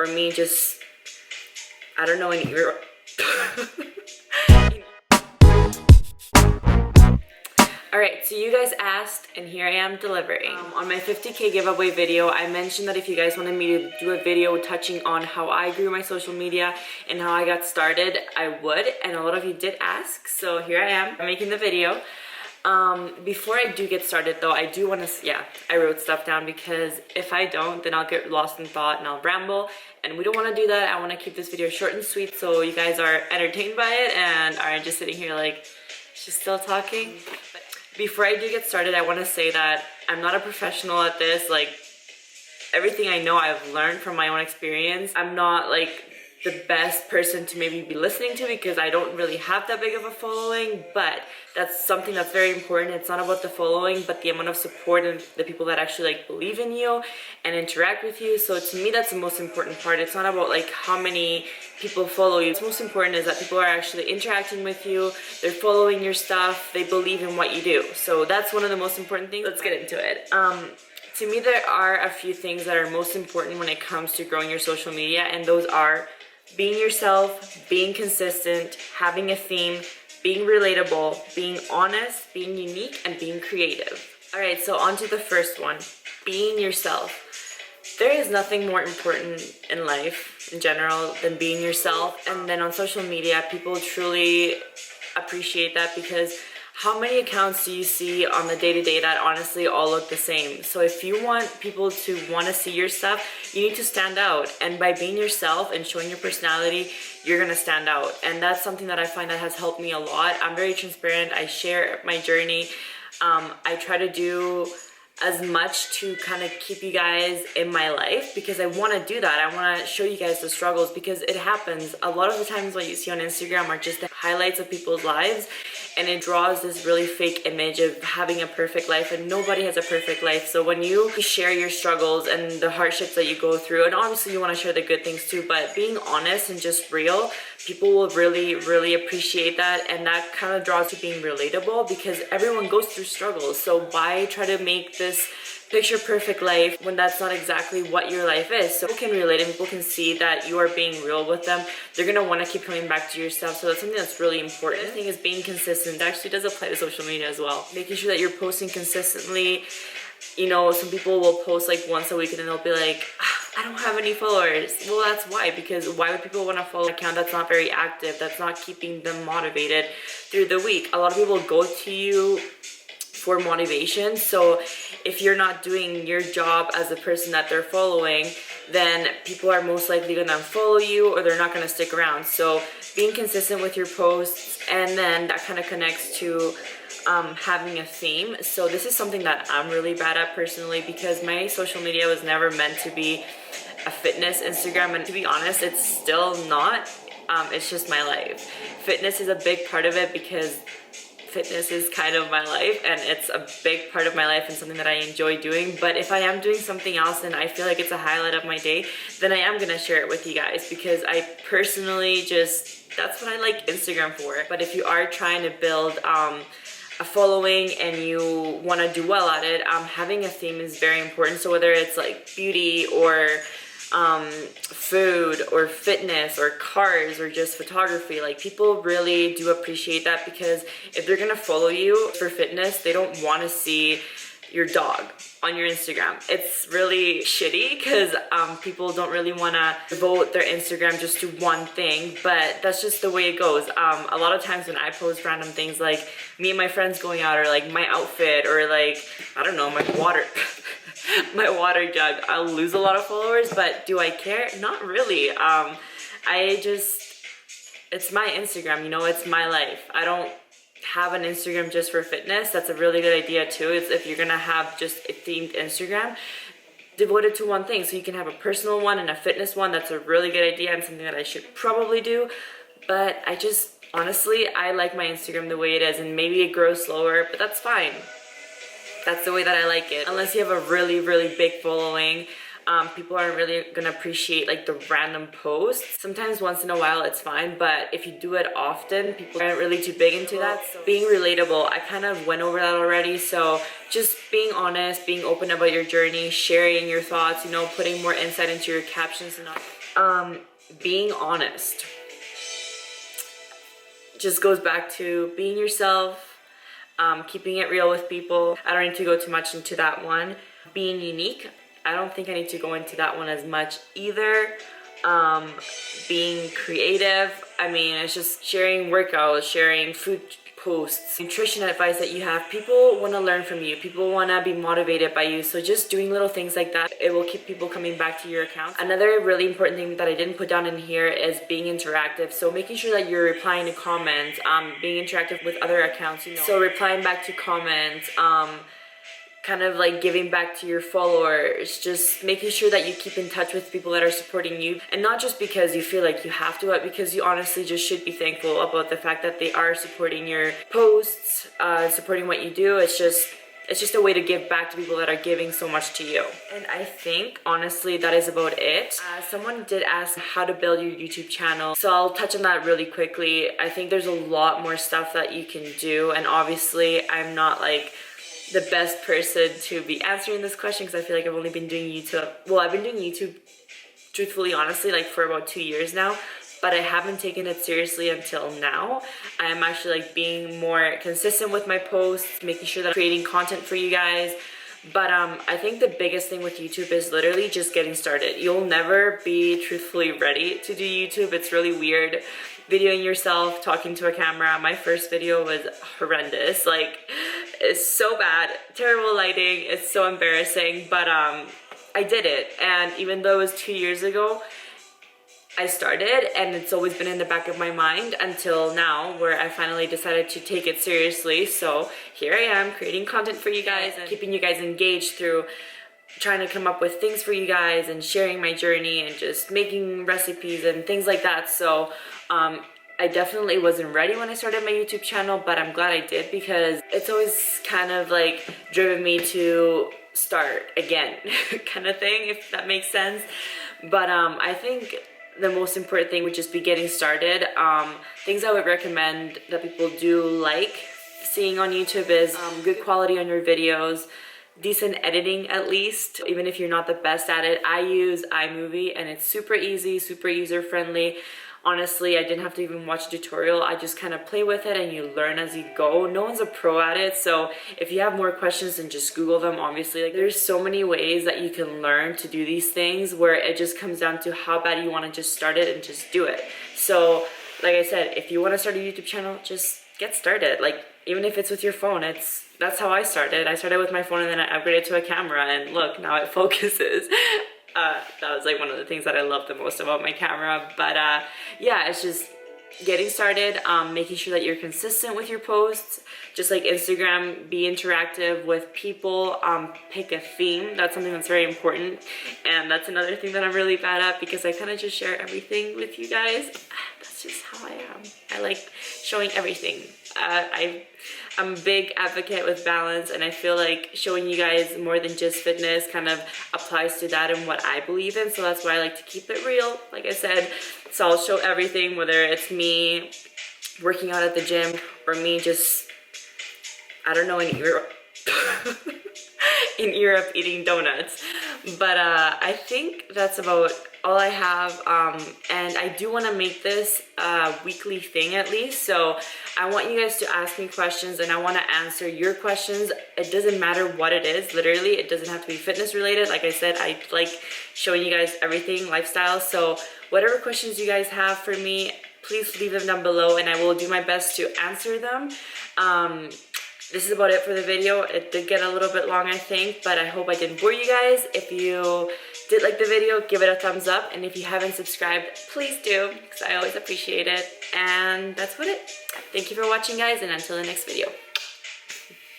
for me, just, I don't know, Alright, so you guys asked, and here I am delivering. On my 50K giveaway video, I mentioned that if you guys wanted me to do a video touching on how I grew my social media and how I got started, I would, and a lot of you did ask, so here I am making the video. Before I do get started though, I do want to, I wrote stuff down because if I don't, then I'll get lost in thought and I'll ramble, and we don't want to do that. I want to keep this video short and sweet so you guys are entertained by it and aren't just sitting here like, she's still talking. But before I do get started, I want to say that I'm not a professional at this. Like, everything I know I've learned from my own experience. I'm not like the best person to maybe be listening to because I don't really have that big of a following, but that's something that's very important. It's not about the following, but the amount of support and the people that actually like believe in you and interact with you. So to me, that's the most important part. It's not about like how many people follow you. What's most important is that people are actually interacting with you, they're following your stuff, they believe in what you do. So that's one of the most important things. Let's get into it. To me, there are a few things that are most important when it comes to growing your social media, and those are being yourself, being consistent, having a theme, being relatable, being honest, being unique, and being creative. Alright, so on to the first one, being yourself. There is nothing more important in life in general than being yourself, and then on social media, people truly appreciate that because how many accounts do you see on the day-to-day that honestly all look the same? So if you want people to want to see your stuff, you need to stand out. And by being yourself and showing your personality, you're going to stand out. And that's something that I find that has helped me a lot. I'm very transparent. I share my journey. I try to do as much to kind of keep you guys in my life because I want to do that. I want to show you guys the struggles because it happens. A lot of the times what you see on Instagram are just the highlights of people's lives, and it draws this really fake image of having a perfect life, and nobody has a perfect life. So when you share your struggles and the hardships that you go through, and obviously you want to share the good things too, but being honest and just real, people will really appreciate that, and that kind of draws to being relatable because everyone goes through struggles. So why try to make this picture perfect life when that's not exactly what your life is? So people can relate and people can see that you are being real with them. They're gonna want to keep coming back to your stuff. So that's something that's really important. The thing is being consistent. That actually does apply to social media as well. Making sure that you're posting consistently. You know, some people will post like once a week and then they'll be like, I don't have any followers. Well, that's why, because why would people want to follow an account that's not very active, that's not keeping them motivated through the week? A lot of people go to you for motivation. So if you're not doing your job as the person that they're following, then people are most likely going to unfollow you or they're not going to stick around. So being consistent with your posts, and then that kind of connects to having a theme. So this is something that I'm really bad at personally because my social media was never meant to be a fitness Instagram, and to be honest, it's still not. It's just my life. Fitness is a big part of it because fitness is kind of my life, and it's a big part of my life and something that I enjoy doing. But if I am doing something else and I feel like it's a highlight of my day, then I am gonna share it with you guys because I personally that's what I like Instagram for. But if you are trying to build a following and you want to do well at it, having a theme is very important. So whether it's like beauty or food or fitness or cars or just photography, like people really do appreciate that because if they're gonna follow you for fitness, they don't want to see your dog on your Instagram. It's really shitty because people don't really want to devote their Instagram just to one thing, but that's just the way it goes. A lot of times when I post random things like me and my friends going out or like my outfit or like, I don't know, my water my water jug, I'll lose a lot of followers, but do I care? Not really. It's my Instagram, you know, it's my life. I don't have an Instagram just for fitness. That's a really good idea too. It's if you're gonna have just a themed Instagram, devote it to one thing. So you can have a personal one and a fitness one. That's a really good idea and something that I should probably do. But honestly, I like my Instagram the way it is, and maybe it grows slower, but that's fine. That's the way that I like it. Unless you have a really big following, People aren't really gonna appreciate like the random posts. Sometimes once in a while it's fine, but if you do it often, people aren't really too big into that. So being relatable, I kind of went over that already. So just being honest, being open about your journey, sharing your thoughts, you know, putting more insight into your captions and all. Being honest just goes back to being yourself, keeping it real with people. I don't need to go too much into that one. Being unique, I don't think I need to go into that one as much either. Being creative, I mean, it's just sharing workouts, sharing food posts, nutrition advice that you have. People want to learn from you. People want to be motivated by you. So just doing little things like that, it will keep people coming back to your account. Another really important thing that I didn't put down in here is being interactive. So making sure that you're replying to comments, being interactive with other accounts, you know. So replying back to comments, kind of like giving back to your followers, just making sure that you keep in touch with people that are supporting you, and not just because you feel like you have to, but because you honestly just should be thankful about the fact that they are supporting your posts, supporting what you do. It's just a way to give back to people that are giving so much to you. And I think honestly that is about it. Someone did ask how to build your YouTube channel, so I'll touch on that really quickly. I think there's a lot more stuff that you can do, and obviously I'm not like the best person to be answering this question because I feel like I've only been doing YouTube. Well, I've been doing YouTube, truthfully, honestly, like for about 2 years now, but I haven't taken it seriously until now. I'm actually like being more consistent with my posts, making sure that I'm creating content for you guys. But I think the biggest thing with YouTube is literally just getting started. You'll never be truthfully ready to do YouTube. It's really weird videoing yourself, talking to a camera. My first video was horrendous. Like, it's so bad, terrible lighting, it's so embarrassing, but I did it. And even though it was 2 years ago, I started, and it's always been in the back of my mind until now, where I finally decided to take it seriously. So here I am creating content for you guys and keeping you guys engaged through trying to come up with things for you guys and sharing my journey and just making recipes and things like that. So I definitely wasn't ready when I started my YouTube channel, but I'm glad I did because it's always kind of like driven me to start again kind of thing, if that makes sense. But I think the most important thing would just be getting started. Things I would recommend that people do like seeing on YouTube is good quality on your videos, decent editing at least, even if you're not the best at it. I use iMovie and it's super easy, super user friendly. Honestly, I didn't have to even watch a tutorial. I just kind of play with it and you learn as you go. No one's a pro at it, so if you have more questions, then just Google them, obviously. Like, there's so many ways that you can learn to do these things where it just comes down to how bad you want to just start it and just do it. So, like I said, if you want to start a YouTube channel, just get started. Like, even if it's with your phone, that's how I started. I started with my phone and then I upgraded to a camera, and look, now it focuses. That was like one of the things that I love the most about my camera. But yeah, it's just getting started, making sure that you're consistent with your posts. Just like Instagram, be interactive with people, pick a theme. That's something that's very important, and that's another thing that I'm really bad at because I kind of just share everything with you guys. That's just how I am. I like showing everything. I'm a big advocate with balance, and I feel like showing you guys more than just fitness kind of applies to that and what I believe in. So that's why I like to keep it real, like I said. So I'll show everything, whether it's me working out at the gym or me just, I don't know, in Europe in Europe eating donuts. But I think that's about all I have, and I do want to make this a weekly thing at least. So I want you guys to ask me questions and I want to answer your questions. It doesn't matter what it is, literally. It doesn't have to be fitness related. Like I said, I like showing you guys everything lifestyle. So whatever questions you guys have for me, please leave them down below and I will do my best to answer them. This is about it for the video. It did get a little bit long, I think, but I hope I didn't bore you guys. If you did like the video, give it a thumbs up. And if you haven't subscribed, please do, because I always appreciate it. And that's about it. Thank you for watching, guys, and until the next video.